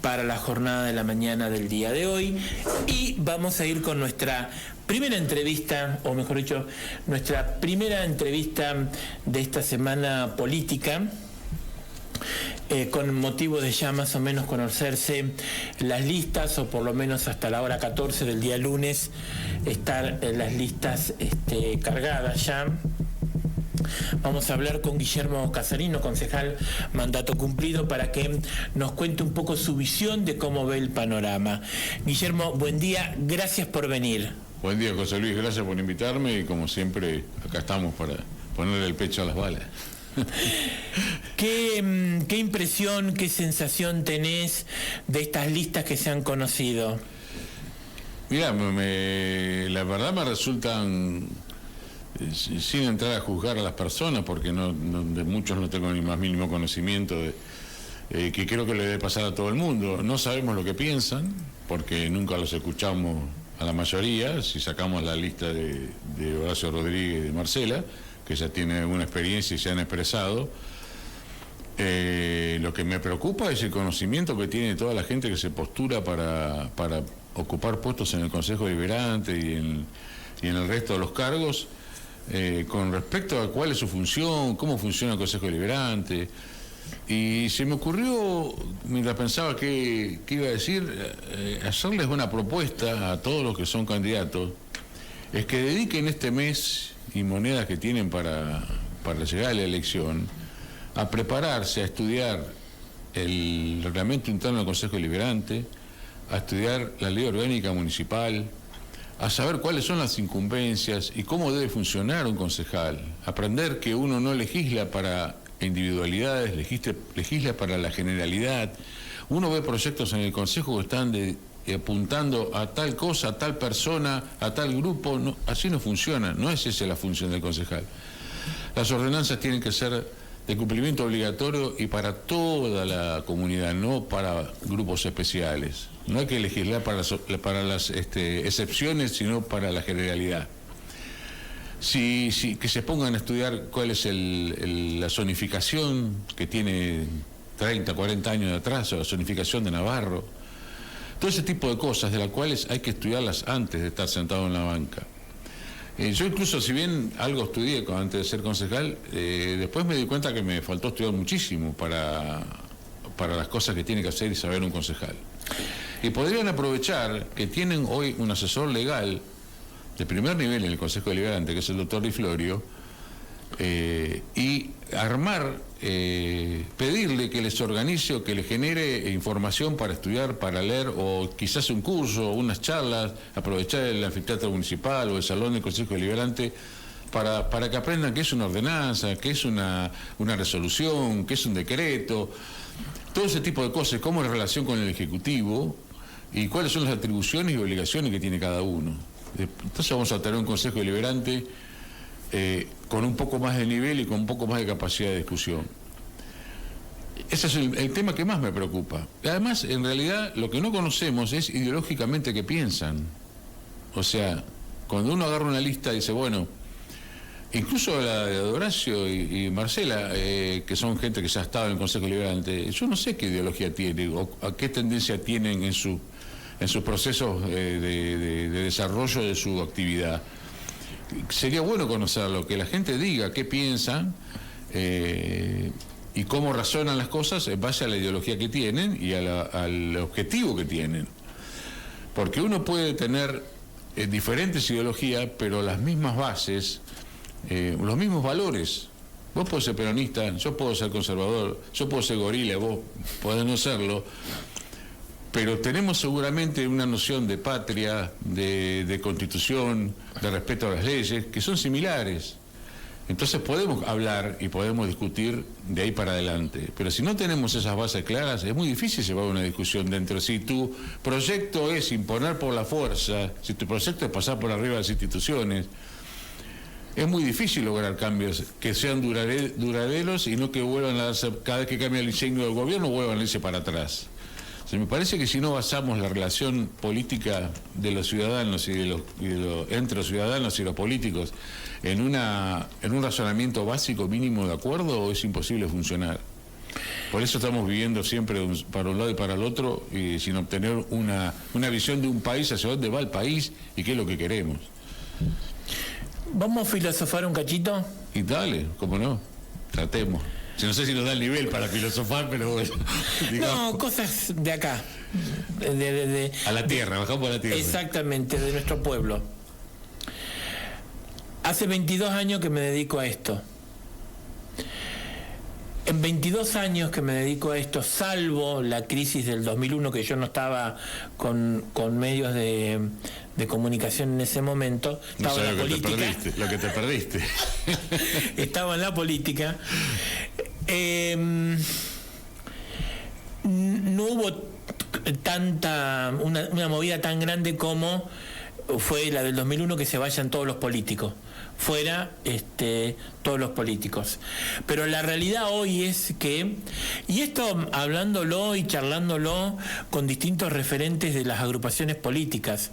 para la jornada de la mañana del día de hoy, y vamos a ir con nuestra primera entrevista, o mejor dicho, nuestra primera entrevista de esta semana política, con motivo de ya más o menos conocerse las listas, o por lo menos hasta la hora 14 del día lunes estar las listas cargadas ya. Vamos a hablar con Guillermo Casarino, concejal mandato cumplido, para que nos cuente un poco su visión de cómo ve el panorama. Guillermo, buen día, gracias por venir. Buen día, José Luis, gracias por invitarme y como siempre acá estamos para ponerle el pecho a las balas. ¿Qué impresión, qué sensación tenés de estas listas que se han conocido? Mira, la verdad me resultan, sin entrar a juzgar a las personas, porque de muchos no tengo ni más mínimo conocimiento, que creo que le debe pasar a todo el mundo. No sabemos lo que piensan, porque nunca los escuchamos a la mayoría. Si sacamos la lista de Horacio Rodríguez y de Marcela, que ya tienen alguna experiencia y se han expresado, lo que me preocupa es el conocimiento que tiene toda la gente que se postura para ocupar puestos en el Consejo Deliberante y en el resto de los cargos, con respecto a cuál es su función, cómo funciona el Consejo Deliberante. Y se me ocurrió, mientras pensaba qué iba a decir, hacerles una propuesta a todos los que son candidatos, es que dediquen este mes y monedas que tienen para llegar a la elección a prepararse, a estudiar el reglamento interno del Consejo Deliberante, a estudiar la ley orgánica municipal, a saber cuáles son las incumbencias y cómo debe funcionar un concejal, aprender que uno no legisla para individualidades, legisla para la generalidad. Uno ve proyectos en el Consejo que están apuntando a tal cosa, a tal persona, a tal grupo. No, así no funciona, no es esa la función del concejal. Las ordenanzas tienen que ser de cumplimiento obligatorio y para toda la comunidad, no para grupos especiales. No hay que legislar para las excepciones, sino para la generalidad. Que se pongan a estudiar cuál es la zonificación que tiene 30, 40 años de atrás, o la zonificación de Navarro. Todo ese tipo de cosas, de las cuales hay que estudiarlas antes de estar sentado en la banca. Yo incluso, si bien algo estudié antes de ser concejal, después me di cuenta que me faltó estudiar muchísimo para las cosas que tiene que hacer y saber un concejal. Y podrían aprovechar que tienen hoy un asesor legal de primer nivel en el Consejo Deliberante, que es el doctor Di Florio, y armar, pedirle que les organice o que les genere información para estudiar, para leer, o quizás un curso, unas charlas, aprovechar el anfiteatro municipal o el salón del Consejo Deliberante para que aprendan qué es una ordenanza, qué es una resolución, qué es un decreto, todo ese tipo de cosas, cómo es la relación con el Ejecutivo y cuáles son las atribuciones y obligaciones que tiene cada uno. Entonces vamos a tener un Consejo Deliberante con un poco más de nivel y con un poco más de capacidad de discusión. Ese es el tema que más me preocupa. Además, en realidad, lo que no conocemos es ideológicamente qué piensan. O sea, cuando uno agarra una lista y dice, bueno, incluso la de Horacio y Marcela, que son gente que ya ha estado en el Consejo Deliberante, yo no sé qué ideología tienen o a qué tendencia tienen en sus procesos de desarrollo de su actividad. Sería bueno conocerlo, que la gente diga qué piensan y cómo razonan las cosas en base a la ideología que tienen y al objetivo que tienen. Porque uno puede tener diferentes ideologías, pero las mismas bases, los mismos valores. Vos podés ser peronista, yo puedo ser conservador, yo puedo ser gorila, vos podés no serlo. Pero tenemos seguramente una noción de patria, de constitución, de respeto a las leyes, que son similares. Entonces podemos hablar y podemos discutir de ahí para adelante. Pero si no tenemos esas bases claras, es muy difícil llevar una discusión dentro. Si tu proyecto es imponer por la fuerza, si tu proyecto es pasar por arriba de las instituciones, es muy difícil lograr cambios que sean duraderos y no que vuelvan a darse, cada vez que cambia el diseño del gobierno, vuelvan a irse para atrás. Me parece que si no basamos la relación política de los ciudadanos entre los ciudadanos y los políticos en un razonamiento básico mínimo de acuerdo, es imposible funcionar. Por eso estamos viviendo siempre para un lado y para el otro, y sin obtener una visión de un país, hacia dónde va el país y qué es lo que queremos. ¿Vamos a filosofar un cachito? Y dale, cómo no, tratemos. No sé si nos da el nivel para filosofar, pero bueno. No, cosas de acá. A la tierra, bajamos a la tierra. Exactamente, de nuestro pueblo. Hace 22 años que me dedico a esto. En 22 años que me dedico a esto, salvo la crisis del 2001, que yo no estaba con medios de comunicación en ese momento, estaba en la política. Lo que te perdiste. Estaba en la política. No hubo una movida tan grande como fue la del 2001, que se vayan todos los políticos. Fuera todos los políticos. Pero la realidad hoy es que, y esto hablándolo y charlándolo con distintos referentes de las agrupaciones políticas,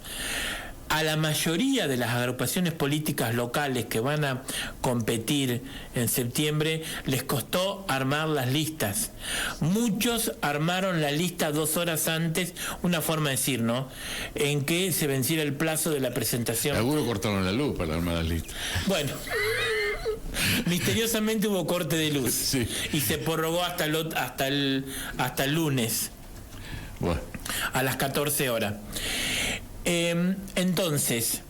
a la mayoría de las agrupaciones políticas locales que van a competir en septiembre les costó armar las listas. Muchos armaron la lista 2 horas antes, una forma de decir, ¿no?, en que se venciera el plazo de la presentación. Algunos cortaron la luz para armar las listas. Bueno, misteriosamente hubo corte de luz, sí, y se prorrogó hasta el lunes, bueno, a las 14 horas. Entonces,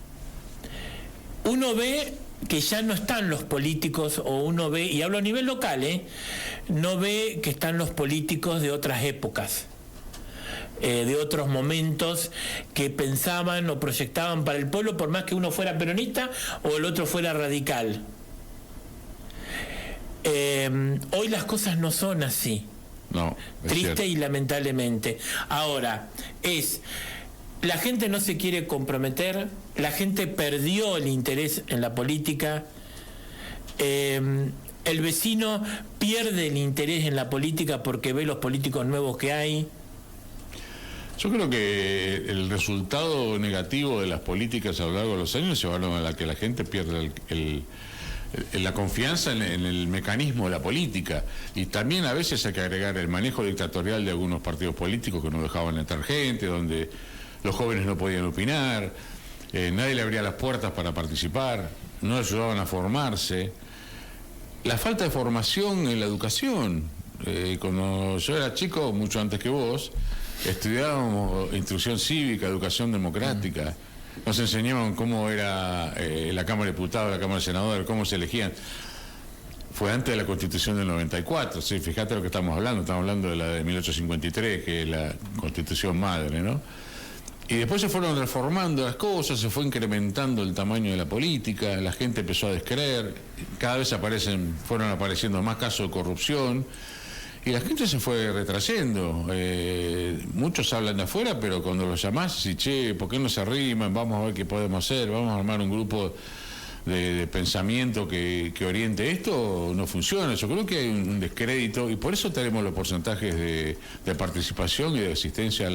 uno ve que ya no están los políticos, o uno ve, y hablo a nivel local, no ve que están los políticos de otras épocas, de otros momentos, que pensaban o proyectaban para el pueblo, por más que uno fuera peronista o el otro fuera radical. Hoy las cosas no son así. No, triste cierto. Y lamentablemente. Ahora, la gente no se quiere comprometer, la gente perdió el interés en la política, el vecino pierde el interés en la política porque ve los políticos nuevos que hay. Yo creo que el resultado negativo de las políticas a lo largo de los años llevaron a que la gente pierda la confianza en el mecanismo de la política, y también a veces hay que agregar el manejo dictatorial de algunos partidos políticos que no dejaban entrar gente, donde los jóvenes no podían opinar, nadie le abría las puertas para participar, no ayudaban a formarse. La falta de formación en la educación. Cuando yo era chico, mucho antes que vos, estudiábamos instrucción cívica, educación democrática. Nos enseñaban cómo era la Cámara de Diputados, la Cámara de Senadores, cómo se elegían. Fue antes de la Constitución del 94, ¿sí? Fíjate lo que estamos hablando de la de 1853, que es la Constitución madre, ¿no? Y después se fueron reformando las cosas, se fue incrementando el tamaño de la política, la gente empezó a descreer, cada vez fueron apareciendo más casos de corrupción, y la gente se fue retrayendo. Muchos hablan de afuera, pero cuando los llamás, y che, ¿por qué no se arriman? Vamos a ver qué podemos hacer, vamos a armar un grupo de pensamiento que oriente esto, no funciona. Yo creo que hay un descrédito, y por eso tenemos los porcentajes de participación y de asistencia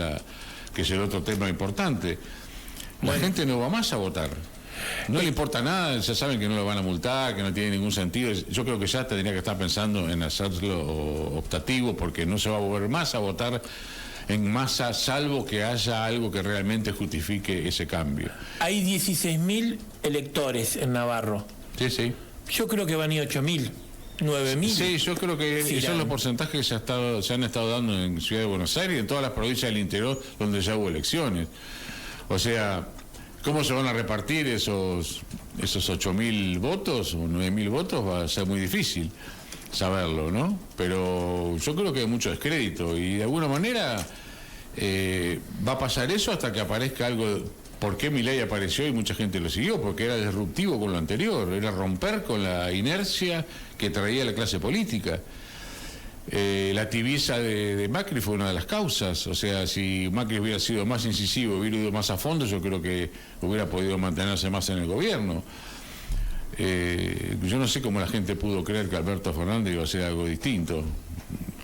que es el otro tema importante. La gente no va más a votar. No le importa nada, ya saben que no lo van a multar, que no tiene ningún sentido. Yo creo que ya tendría que estar pensando en hacerlo optativo, porque no se va a volver más a votar en masa, salvo que haya algo que realmente justifique ese cambio. Hay 16.000 electores en Navarro. Sí, sí. Yo creo que van a ir 8.000. 9.000. Sí, yo creo que son los porcentajes que se han estado dando en Ciudad de Buenos Aires y en todas las provincias del interior donde ya hubo elecciones. O sea, ¿cómo se van a repartir esos 8.000 votos o 9.000 votos? Va a ser muy difícil saberlo, ¿no? Pero yo creo que hay mucho descrédito, y de alguna manera va a pasar eso hasta que aparezca algo. ¿Por qué Milei apareció y mucha gente lo siguió? Porque era disruptivo con lo anterior, era romper con la inercia que traía la clase política. La tibieza de Macri fue una de las causas. O sea, si Macri hubiera sido más incisivo, hubiera ido más a fondo, yo creo que hubiera podido mantenerse más en el gobierno. Yo no sé cómo la gente pudo creer que Alberto Fernández iba a hacer algo distinto,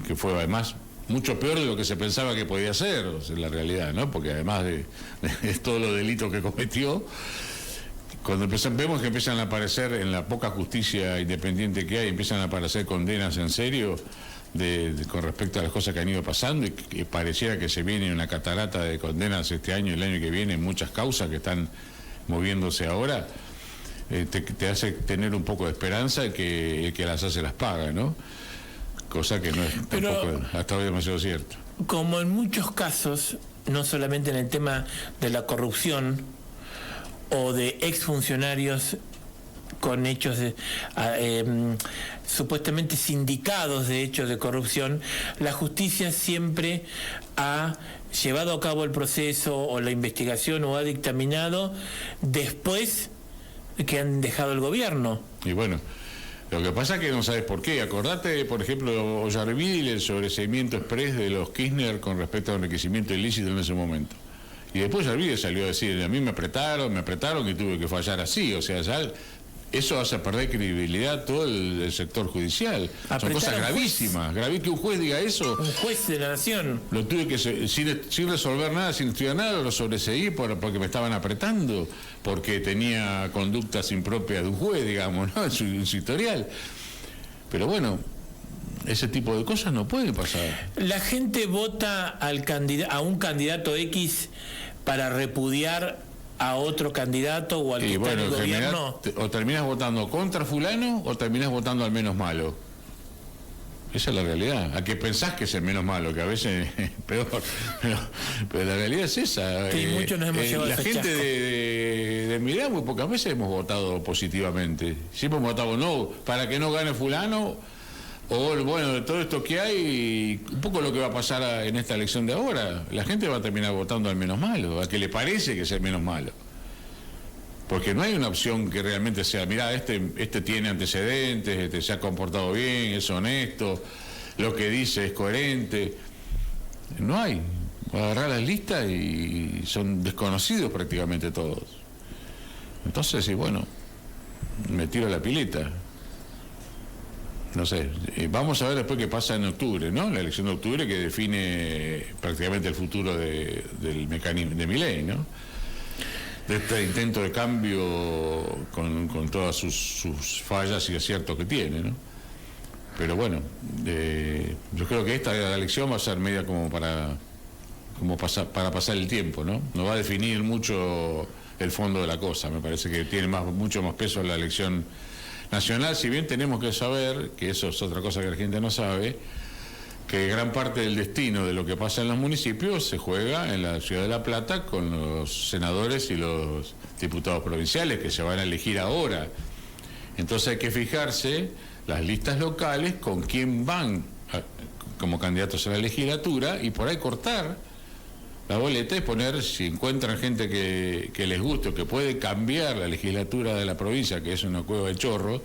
que fue además mucho peor de lo que se pensaba que podía ser, o sea, la realidad, ¿no? Porque además de todos los delitos que cometió, cuando vemos que empiezan a aparecer, en la poca justicia independiente que hay, empiezan a aparecer condenas en serio, con respecto a las cosas que han ido pasando, y que pareciera que se viene una catarata de condenas este año y el año que viene, muchas causas que están moviéndose ahora, te hace tener un poco de esperanza de que el que las hace las paga, ¿no? Cosa que no es tampoco hasta hoy demasiado cierto. Como en muchos casos, no solamente en el tema de la corrupción o de exfuncionarios con hechos supuestamente sindicados de hechos de corrupción, la justicia siempre ha llevado a cabo el proceso o la investigación o ha dictaminado después que han dejado el gobierno. Y bueno, lo que pasa es que no sabes por qué. Acordate, por ejemplo, Ollarvide y el sobreseimiento exprés de los Kirchner con respecto al enriquecimiento ilícito en ese momento. Y después Ollarvide salió a decir, a mí me apretaron y tuve que fallar así. O sea, ya eso hace perder credibilidad todo el sector judicial. Son cosas gravísimas. Que un juez diga eso. Un juez de la nación. Lo tuve que, sin resolver nada, sin estudiar nada, lo sobreseí porque me estaban apretando, porque tenía conductas impropias de un juez, digamos, ¿no? en su historial. Pero bueno, ese tipo de cosas no pueden pasar. La gente vota a un candidato X para repudiar a otro candidato o al que está en el gobierno. O terminas votando contra fulano o terminas votando al menos malo. Esa es la realidad. A que pensás que es el menos malo, que a veces es peor. Pero la realidad es esa. Sí, muchos nos hemos llevado la gente de Milei muy pocas veces hemos votado positivamente. Siempre hemos votado no, para que no gane fulano. O bueno, de todo esto que hay, un poco lo que va a pasar en esta elección de ahora, la gente va a terminar votando al menos malo, a que le parece que es el menos malo. Porque no hay una opción que realmente sea, mirá, este tiene antecedentes, se ha comportado bien, es honesto, lo que dice es coherente. No hay. Va a agarrar las listas y son desconocidos prácticamente todos. Entonces, y bueno, me tiro a la pileta. No sé, vamos a ver después qué pasa en octubre, ¿no? La elección de octubre que define prácticamente el futuro del mecanismo de Milei, ¿no? De este intento de cambio con todas sus fallas y aciertos que tiene, ¿no? Pero bueno, yo creo que esta elección va a ser media como para pasar el tiempo, ¿no? No va a definir mucho el fondo de la cosa. Me parece que tiene mucho más peso la elección nacional, si bien tenemos que saber, que eso es otra cosa que la gente no sabe, que gran parte del destino de lo que pasa en los municipios se juega en la ciudad de La Plata con los senadores y los diputados provinciales que se van a elegir ahora. Entonces hay que fijarse las listas locales con quién van como candidatos a la legislatura y por ahí cortar la boleta y poner, si encuentran gente que les guste o que puede cambiar la legislatura de la provincia, que es una cueva de chorro,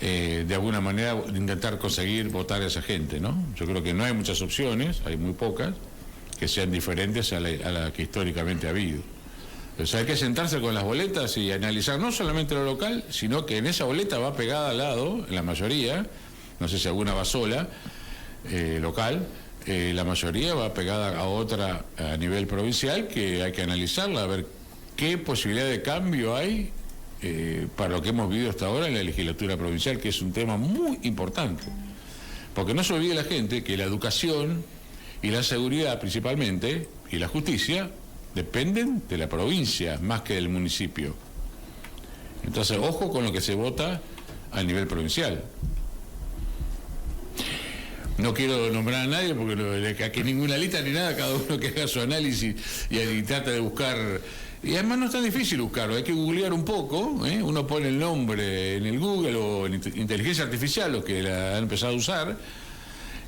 de alguna manera intentar conseguir votar a esa gente, ¿no? Yo creo que no hay muchas opciones, hay muy pocas, que sean diferentes a la que históricamente ha habido. Entonces hay que sentarse con las boletas y analizar no solamente lo local, sino que en esa boleta va pegada al lado, en la mayoría, no sé si alguna va sola, local, la mayoría va pegada a otra a nivel provincial que hay que analizarla, a ver qué posibilidad de cambio hay para lo que hemos vivido hasta ahora en la legislatura provincial, que es un tema muy importante. Porque no se olvide la gente que la educación y la seguridad principalmente, y la justicia, dependen de la provincia más que del municipio. Entonces, ojo con lo que se vota a nivel provincial. No quiero nombrar a nadie porque aquí ninguna lista ni nada, cada uno que haga su análisis y trata de buscar. Y además no es tan difícil buscarlo, hay que googlear un poco, uno pone el nombre en el Google o en inteligencia artificial, los que la han empezado a usar,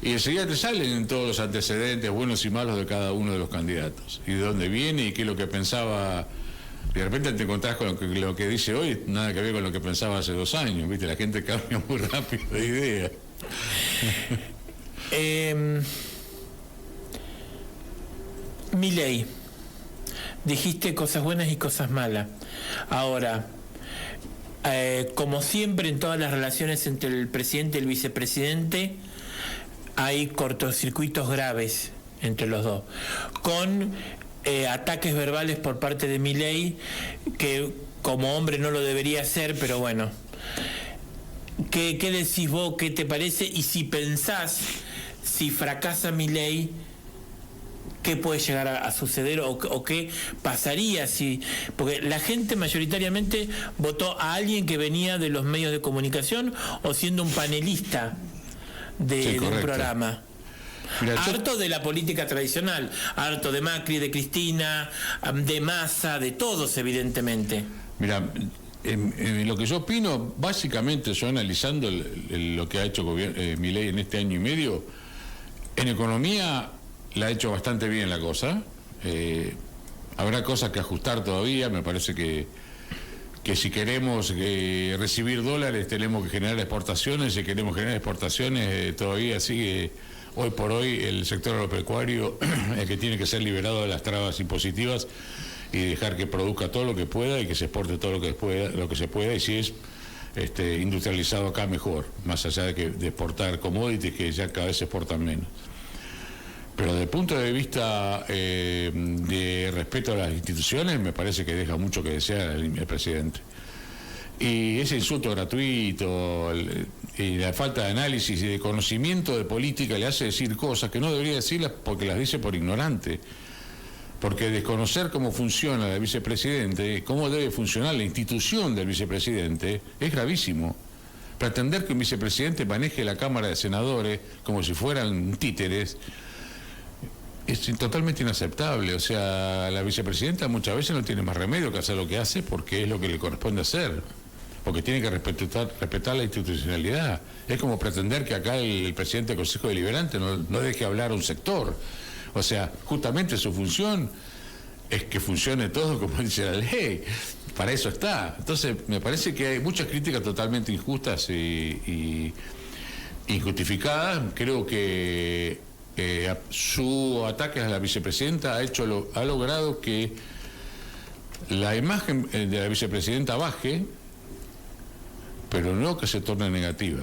y enseguida te salen todos los antecedentes buenos y malos de cada uno de los candidatos, y de dónde viene y qué es lo que pensaba. De repente te encontrás con lo que dice hoy, nada que ver con lo que pensaba hace 2 años, ¿viste? La gente cambia muy rápido de idea. Milei, dijiste cosas buenas y cosas malas. Ahora, como siempre en todas las relaciones entre el presidente y el vicepresidente, hay cortocircuitos graves entre los dos, con ataques verbales por parte de Milei, que como hombre no lo debería hacer, pero bueno. ¿Qué decís vos? ¿Qué te parece? Y si pensás, si fracasa Milei, ¿qué puede llegar a suceder o qué pasaría si...? Porque la gente mayoritariamente votó a alguien que venía de los medios de comunicación o siendo un panelista de un programa. Mirá, harto de la política tradicional, harto de Macri, de Cristina, de Massa, de todos, evidentemente. Mira, en lo que yo opino, básicamente yo analizando lo que ha hecho Milei en este año y medio, en economía la ha hecho bastante bien la cosa. Habrá cosas que ajustar todavía. Me parece que si queremos recibir dólares tenemos que generar exportaciones. Si queremos generar exportaciones, todavía sigue hoy por hoy el sector agropecuario el que tiene que ser liberado de las trabas impositivas y dejar que produzca todo lo que pueda y que se exporte todo lo que se pueda, y si es industrializado acá mejor, más allá de exportar commodities que ya cada vez se exportan menos. Pero desde el punto de vista de respeto a las instituciones, me parece que deja mucho que desear el presidente. Y ese insulto gratuito y la falta de análisis y de conocimiento de política le hace decir cosas que no debería decirlas porque las dice por ignorante. Porque desconocer cómo funciona la vicepresidente, cómo debe funcionar la institución del vicepresidente, es gravísimo. Pretender que un vicepresidente maneje la Cámara de Senadores como si fueran títeres es totalmente inaceptable. O sea, la vicepresidenta muchas veces no tiene más remedio que hacer lo que hace porque es lo que le corresponde hacer, porque tiene que respetar la institucionalidad. Es como pretender que acá el presidente del Consejo Deliberante no deje hablar a un sector. O sea, justamente su función es que funcione todo como dice la ley. Para eso está. Entonces, me parece que hay muchas críticas totalmente injustas y injustificadas. Creo que su ataque a la vicepresidenta ha logrado que la imagen de la vicepresidenta baje, pero no que se torne negativa.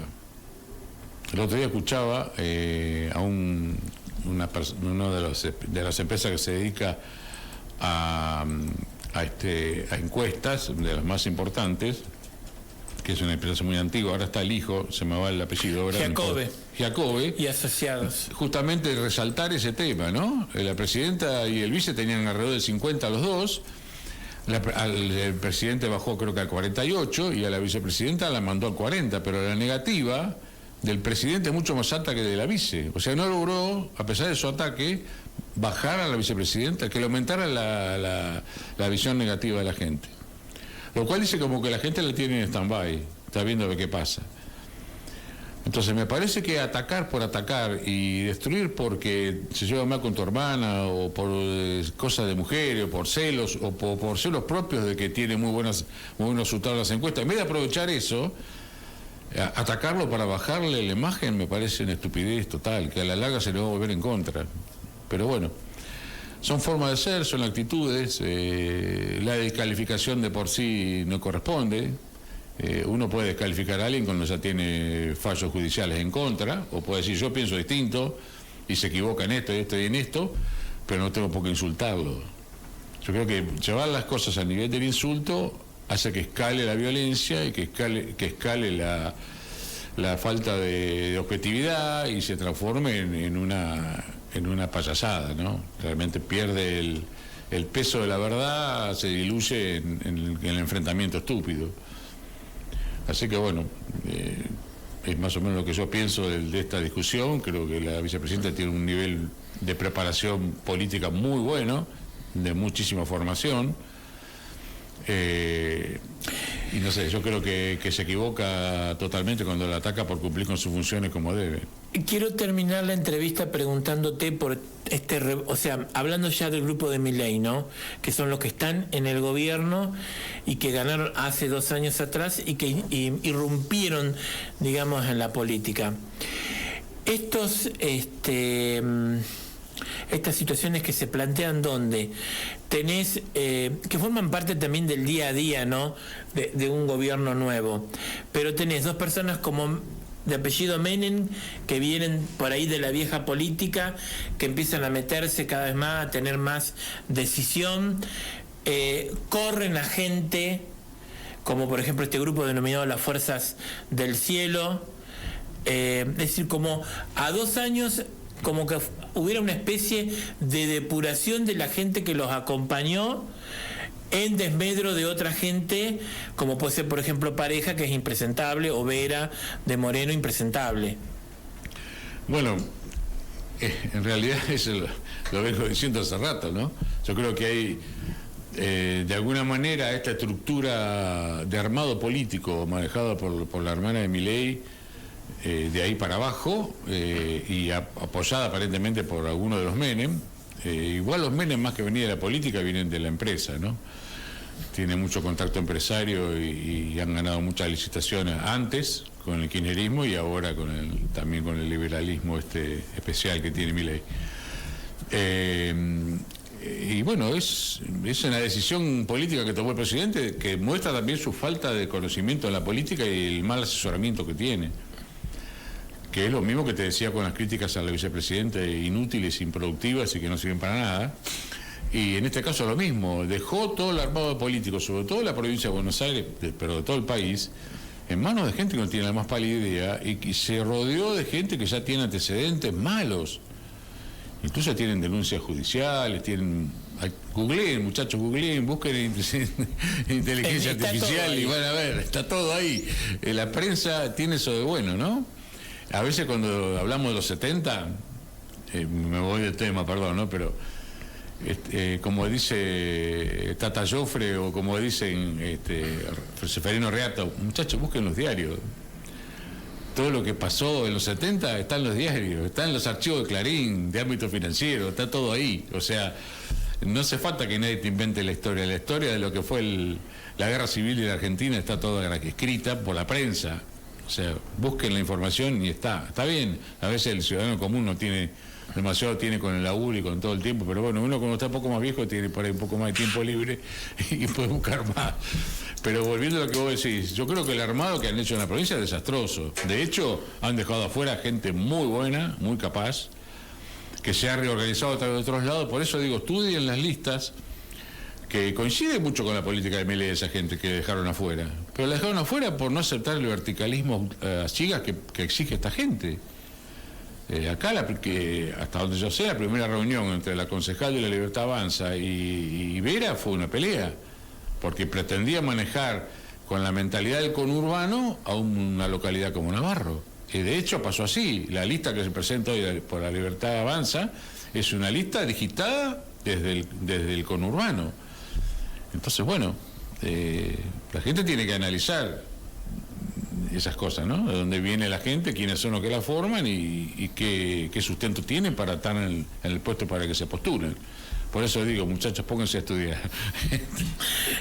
El otro día escuchaba a uno de las empresas que se dedica a encuestas, de las más importantes, que es una empresa muy antigua, ahora está el hijo, se me va el apellido, ¿verdad? Giacobbe y asociados. Justamente resaltar ese tema, ¿no? La presidenta y el vice tenían alrededor de 50 los dos. El presidente bajó creo que al 48 y a la vicepresidenta la mandó al 40, pero la negativa del presidente es mucho más alta que de la vice. O sea, no logró, a pesar de su ataque, bajar a la vicepresidenta, que le aumentara la visión negativa de la gente. Lo cual dice como que la gente la tiene en stand-by, está viendo lo que pasa. Entonces me parece que atacar por atacar y destruir porque se lleva mal con tu hermana o por cosas de mujeres o por celos o por celos propios de que tiene muy buenos resultados en las encuestas, en vez de aprovechar eso, atacarlo para bajarle la imagen, me parece una estupidez total, que a la larga se le va a volver en contra. Pero bueno, son formas de ser, son actitudes, la descalificación de por sí no corresponde. Uno puede descalificar a alguien cuando ya tiene fallos judiciales en contra, o puede decir yo pienso distinto y se equivoca en esto y en esto, pero no tengo por qué insultarlo. Yo creo que llevar las cosas a nivel del insulto hace que escale la violencia y que escale la falta de objetividad y se transforme en una payasada, ¿no? Realmente pierde el peso de la verdad, se diluye en el enfrentamiento estúpido. Así que bueno, es más o menos lo que yo pienso de esta discusión. Creo que la vicepresidenta tiene un nivel de preparación política muy bueno, de muchísima formación. Y no sé, yo creo que se equivoca totalmente cuando la ataca por cumplir con sus funciones como debe. Quiero terminar la entrevista preguntándote por hablando ya del grupo de Milei, ¿no? Que son los que están en el gobierno y que ganaron hace 2 años atrás y que irrumpieron, digamos, en la política. Estas situaciones que se plantean donde tenés, que forman parte también del día a día, ¿no? De un gobierno nuevo, pero tenés 2 personas como de apellido Menem que vienen por ahí de la vieja política, que empiezan a meterse cada vez más, a tener más decisión, corren a gente como por ejemplo este grupo denominado las Fuerzas del Cielo. Es decir, como a 2 años, como que hubiera una especie de depuración de la gente que los acompañó en desmedro de otra gente, como puede ser por ejemplo Pareja, que es impresentable, o Vera de Moreno, impresentable. Bueno, en realidad eso lo vengo diciendo hace rato, ¿no? Yo creo que hay, de alguna manera, esta estructura de armado político manejada por la hermana de Milei, de ahí para abajo, y apoyada aparentemente por alguno de los Menem. Igual los Menem, más que venir de la política, vienen de la empresa, ¿no? Tienen mucho contacto empresario y han ganado muchas licitaciones antes con el kirchnerismo y ahora también con el liberalismo especial que tiene Milei. Y bueno, es una decisión política que tomó el presidente, que muestra también su falta de conocimiento en la política y el mal asesoramiento que tiene, que es lo mismo que te decía con las críticas a la vicepresidenta, inútiles, improductivas y que no sirven para nada. Y en este caso lo mismo, dejó todo el armado político, sobre todo la provincia de Buenos Aires, pero de todo el país, en manos de gente que no tiene la más pálida idea, y que se rodeó de gente que ya tiene antecedentes malos. Incluso tienen denuncias judiciales, googleen, muchachos, googleen, busquen inteligencia artificial y van a ver, está todo ahí. La prensa tiene eso de bueno, ¿no? A veces cuando hablamos de los 70, me voy del tema, perdón, ¿no? Pero como dice Tata Joffre, o como dicen Seferino Reata, muchachos, busquen los diarios. Todo lo que pasó en los 70 está en los diarios, está en los archivos de Clarín, de ámbito financiero, está todo ahí. O sea, no hace falta que nadie te invente la historia. La historia de lo que fue la guerra civil de la Argentina está toda escrita por la prensa. O sea, busquen la información y está bien. A veces el ciudadano común no tiene demasiado, tiene con el laburo y con todo el tiempo, pero bueno, uno cuando está un poco más viejo tiene por ahí un poco más de tiempo libre y puede buscar más. Pero volviendo a lo que vos decís, yo creo que el armado que han hecho en la provincia es desastroso. De hecho, han dejado afuera gente muy buena, muy capaz, que se ha reorganizado a través de otros lados. Por eso digo, estudien las listas, que coincide mucho con la política de Milei, esa gente que dejaron afuera. Pero la dejaron afuera por no aceptar el verticalismo a ciegas que exige esta gente. Acá, hasta donde yo sé, la primera reunión entre la concejal de La Libertad Avanza y Vera fue una pelea, porque pretendía manejar con la mentalidad del conurbano a una localidad como Navarro. Y de hecho pasó así. La lista que se presenta hoy por La Libertad Avanza es una lista digitada desde el conurbano. Entonces, bueno, la gente tiene que analizar esas cosas, ¿no? De dónde viene la gente, quiénes son los que la forman y qué sustento tienen para estar en el puesto para que se postulen. Por eso digo, muchachos, pónganse a estudiar.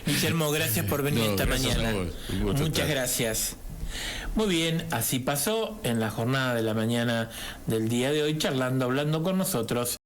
Guillermo, gracias por venir esta mañana. Muchas gracias. Muy bien, así pasó en la jornada de la mañana del día de hoy, hablando con nosotros